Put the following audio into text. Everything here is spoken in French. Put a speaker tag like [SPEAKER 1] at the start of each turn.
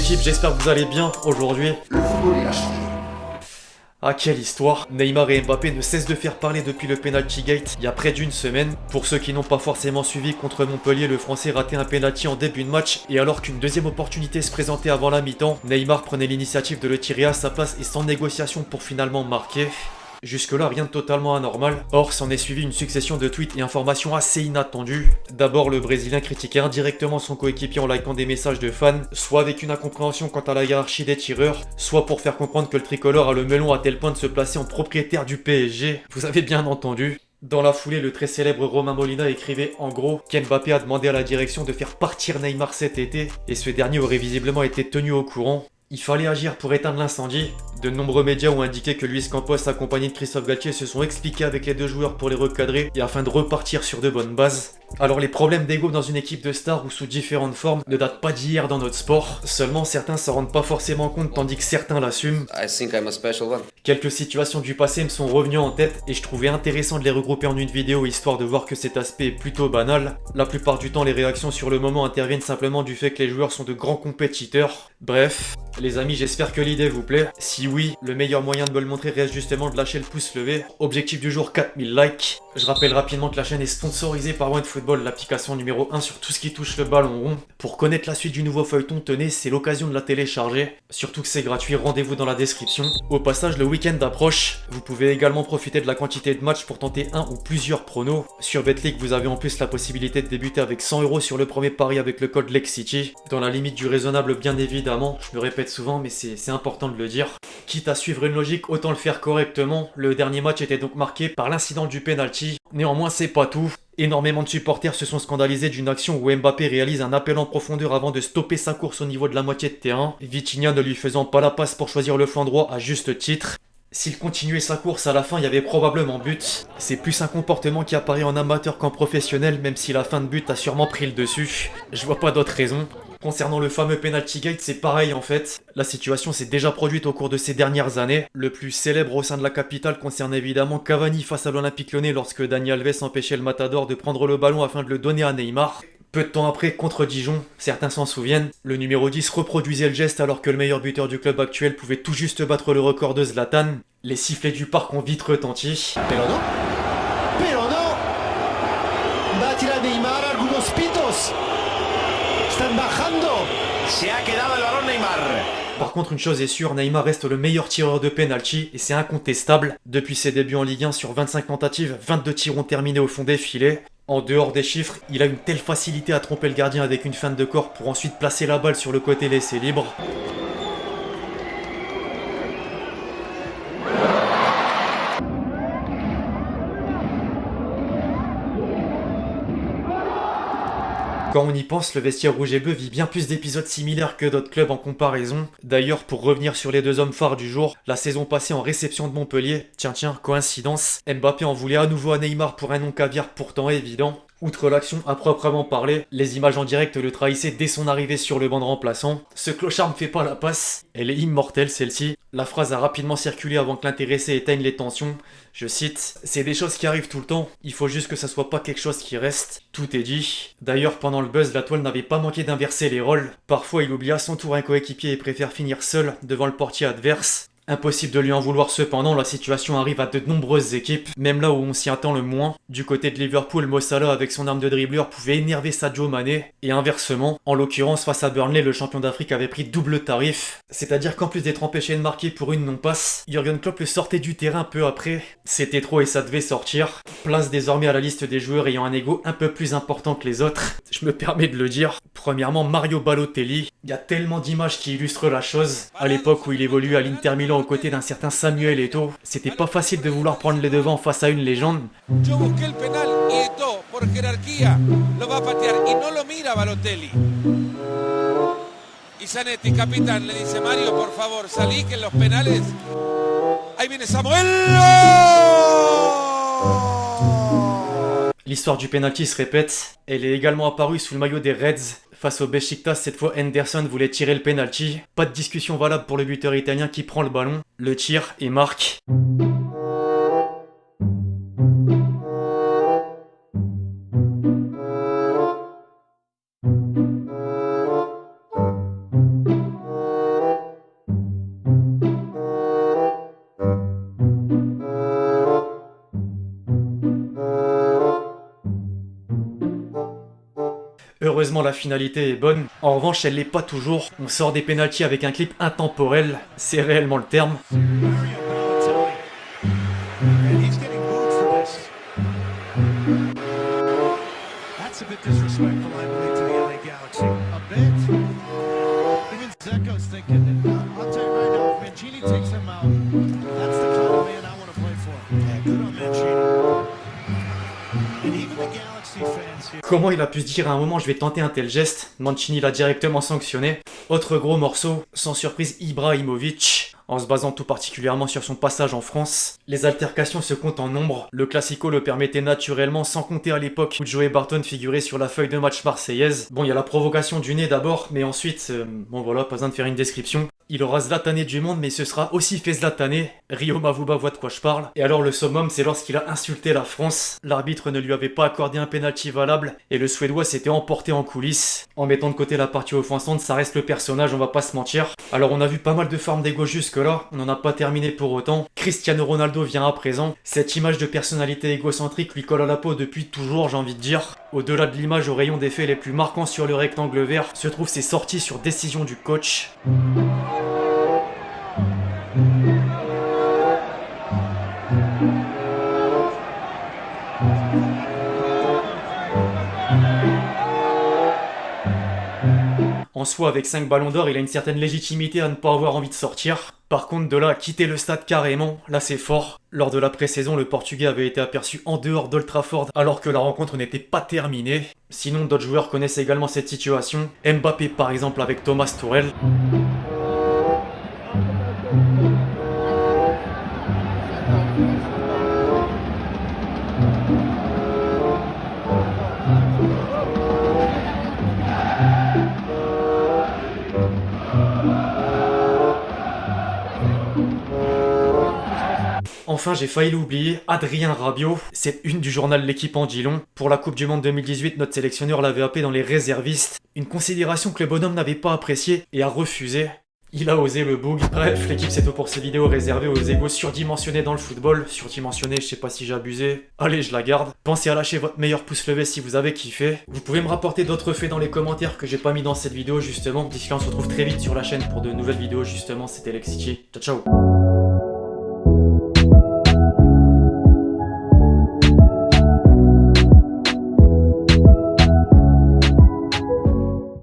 [SPEAKER 1] l'équipe, j'espère que vous allez bien aujourd'hui.
[SPEAKER 2] Le football, il a changé.
[SPEAKER 1] Ah, quelle histoire! Neymar et Mbappé ne cessent de faire parler depuis le penalty gate il y a près d'une semaine. Pour ceux qui n'ont pas forcément suivi, contre Montpellier, le Français ratait un penalty en début de match, et alors qu'une deuxième opportunité se présentait avant la mi-temps, Neymar prenait l'initiative de le tirer à sa place et sans négociation pour finalement marquer. Jusque-là, rien de totalement anormal. Or, s'en est suivi une succession de tweets et informations assez inattendues. D'abord, le Brésilien critiquait indirectement son coéquipier en likant des messages de fans, soit avec une incompréhension quant à la hiérarchie des tireurs, soit pour faire comprendre que le tricolore a le melon à tel point de se placer en propriétaire du PSG. Vous avez bien entendu. Dans la foulée, le très célèbre Romain Molina écrivait en gros qu'Mbappé a demandé à la direction de faire partir Neymar cet été, et ce dernier aurait visiblement été tenu au courant. Il fallait agir pour éteindre l'incendie. De nombreux médias ont indiqué que Luis Campos, accompagné de Christophe Galtier, se sont expliqués avec les deux joueurs pour les recadrer et afin de repartir sur de bonnes bases. Alors les problèmes d'ego dans une équipe de stars ou sous différentes formes ne datent pas d'hier dans notre sport. Seulement certains s'en rendent pas forcément compte tandis que certains l'assument.
[SPEAKER 3] I think I'm a special one.
[SPEAKER 1] Quelques situations du passé me sont revenues en tête et je trouvais intéressant de les regrouper en une vidéo histoire de voir que cet aspect est plutôt banal. La plupart du temps, les réactions sur le moment interviennent simplement du fait que les joueurs sont de grands compétiteurs. Bref, les amis, j'espère que l'idée vous plaît. Si oui, le meilleur moyen de me le montrer reste justement de lâcher le pouce levé. Objectif du jour, 4000 likes. Je rappelle rapidement que la chaîne est sponsorisée par OneFootball, l'application numéro 1 sur tout ce qui touche le ballon rond. Pour connaître la suite du nouveau feuilleton, tenez, c'est l'occasion de la télécharger. Surtout que c'est gratuit, rendez-vous dans la description. Au passage, le week-end approche. Vous pouvez également profiter de la quantité de matchs pour tenter un ou plusieurs pronos. Sur Betclic, vous avez en plus la possibilité de débuter avec 100 € sur le premier pari avec le code LEXCITY. Dans la limite du raisonnable, bien évidemment. Je me répète souvent, mais c'est important de le dire. Quitte à suivre une logique, autant le faire correctement. Le dernier match était donc marqué par l'incident du penalty. Néanmoins, c'est pas tout. Énormément de supporters se sont scandalisés d'une action où Mbappé réalise un appel en profondeur avant de stopper sa course au niveau de la moitié de terrain, Vitinha ne lui faisant pas la passe pour choisir le flanc droit à juste titre. S'il continuait sa course à la fin, il y avait probablement but. C'est plus un comportement qui apparaît en amateur qu'en professionnel, même si la fin de but a sûrement pris le dessus. Je vois pas d'autre raison. Concernant le fameux penalty gate, c'est pareil en fait. La situation s'est déjà produite au cours de ces dernières années. Le plus célèbre au sein de la capitale concerne évidemment Cavani face à l'Olympique Lyonnais lorsque Dani Alves empêchait le Matador de prendre le ballon afin de le donner à Neymar. Peu de temps après, contre Dijon, certains s'en souviennent, le numéro 10 reproduisait le geste alors que le meilleur buteur du club actuel pouvait tout juste battre le record de Zlatan. Les sifflets du parc ont vite retenti.
[SPEAKER 4] Pero no, va a tirar Neymar, algunos pitos, están bajando, se ha quedado el balón Neymar.
[SPEAKER 1] Par contre, une chose est sûre, Neymar reste le meilleur tireur de penalty et c'est incontestable. Depuis ses débuts en Ligue 1 sur 25 tentatives, 22 tirs ont terminé au fond des filets. En dehors des chiffres, il a une telle facilité à tromper le gardien avec une feinte de corps pour ensuite placer la balle sur le côté laissé libre. Quand on y pense, le vestiaire rouge et bleu vit bien plus d'épisodes similaires que d'autres clubs en comparaison. D'ailleurs, pour revenir sur les deux hommes phares du jour, la saison passée en réception de Montpellier, tiens, coïncidence, Mbappé en voulait à nouveau à Neymar pour un nom caviar pourtant évident. Outre l'action à proprement parler, les images en direct le trahissaient dès son arrivée sur le banc de remplaçants. Ce clochard me fait pas la passe. Elle est immortelle celle-ci. La phrase a rapidement circulé avant que l'intéressé éteigne les tensions. Je cite, « C'est des choses qui arrivent tout le temps, il faut juste que ça soit pas quelque chose qui reste. » Tout est dit. D'ailleurs, pendant le buzz, la toile n'avait pas manqué d'inverser les rôles. Parfois, il oublie à son tour un coéquipier et préfère finir seul devant le portier adverse. Impossible de lui en vouloir cependant, la situation arrive à de nombreuses équipes, même là où on s'y attend le moins. Du côté de Liverpool, Mo Salah avec son arme de dribbleur pouvait énerver Sadio Mané, et inversement, en l'occurrence face à Burnley, le champion d'Afrique avait pris double tarif. C'est-à-dire qu'en plus d'être empêché de marquer pour une non-passe, Jürgen Klopp le sortait du terrain peu après. C'était trop et ça devait sortir. Place désormais à la liste des joueurs ayant un ego un peu plus important que les autres. Je me permets de le dire. Premièrement, Mario Balotelli. Il y a tellement d'images qui illustrent la chose. À l'époque où il évoluait à l'Inter Milan aux côtés d'un certain Samuel Eto'o, c'était pas facile de vouloir prendre les devants face à une légende.
[SPEAKER 5] Yo busqué el penal y Eto'o, por jerarquía, lo va a patear y no lo mira Balotelli. Y Zanetti, capitán, le dice Mario, por favor, salí que en los penales. Ahí viene Samuel.
[SPEAKER 1] L'histoire du penalty se répète. Elle est également apparue sous le maillot des Reds. Face au Beşiktaş, cette fois Henderson voulait tirer le penalty. Pas de discussion valable pour le buteur italien qui prend le ballon, le tire et marque. Malheureusement, la finalité est bonne. En revanche, elle l'est pas toujours. On sort des pénaltys avec un clip intemporel. C'est réellement le terme.
[SPEAKER 4] That's a bit disrespectful, I believe, to the LA Galaxy. A bit. Even Zeko's thinking that, I'll tell you right now, if Mancini takes him out, that's the kind of man I want to play for. Yeah, good on Mancini. And even the Galaxy fans here.
[SPEAKER 1] Comment il a pu se dire à un moment je vais tenter un tel geste? Mancini l'a directement sanctionné. Autre gros morceau, sans surprise Ibrahimovic. En se basant tout particulièrement sur son passage en France. Les altercations se comptent en nombre, le Classico le permettait naturellement sans compter à l'époque où Joey Barton figurait sur la feuille de match marseillaise. Bon, il y a la provocation du nez d'abord, mais ensuite, bon voilà, pas besoin de faire une description. Il aura zlatané du monde, mais ce sera aussi fait zlataner. Rio Mavuba voit de quoi je parle. Et alors le summum, c'est lorsqu'il a insulté la France. L'arbitre ne lui avait pas accordé un penalty valable, et le Suédois s'était emporté en coulisses. En mettant de côté la partie offensante, ça reste le personnage, on va pas se mentir. Alors on a vu pas mal de formes d'ego jusque-là, on n'en a pas terminé pour autant. Cristiano Ronaldo vient à présent. Cette image de personnalité égocentrique lui colle à la peau depuis toujours, j'ai envie de dire. Au-delà de l'image au rayon des faits les plus marquants sur le rectangle vert, se trouvent ses sorties sur décision du coach. En soi, avec 5 ballons d'or, il a une certaine légitimité à ne pas avoir envie de sortir. Par contre, de là à quitter le stade carrément, là c'est fort. Lors de la pré-saison, le Portugais avait été aperçu en dehors d'Old Trafford alors que la rencontre n'était pas terminée. Sinon, d'autres joueurs connaissent également cette situation. Mbappé par exemple avec Thomas Tuchel. Enfin, j'ai failli l'oublier, Adrien Rabiot, cette une du journal L'Équipe en dit long. Pour la Coupe du Monde 2018, notre sélectionneur l'avait appelé dans les réservistes. Une considération que le bonhomme n'avait pas appréciée et a refusé. Il a osé le boug. Bref, l'équipe c'est tout pour ces vidéos réservées aux égos surdimensionnés dans le football. Surdimensionnés, je sais pas si j'ai abusé. Allez, je la garde. Pensez à lâcher votre meilleur pouce levé si vous avez kiffé. Vous pouvez me rapporter d'autres faits dans les commentaires que j'ai pas mis dans cette vidéo justement. D'ici là, on se retrouve très vite sur la chaîne pour de nouvelles vidéos justement. C'était Lexity. Ciao ciao.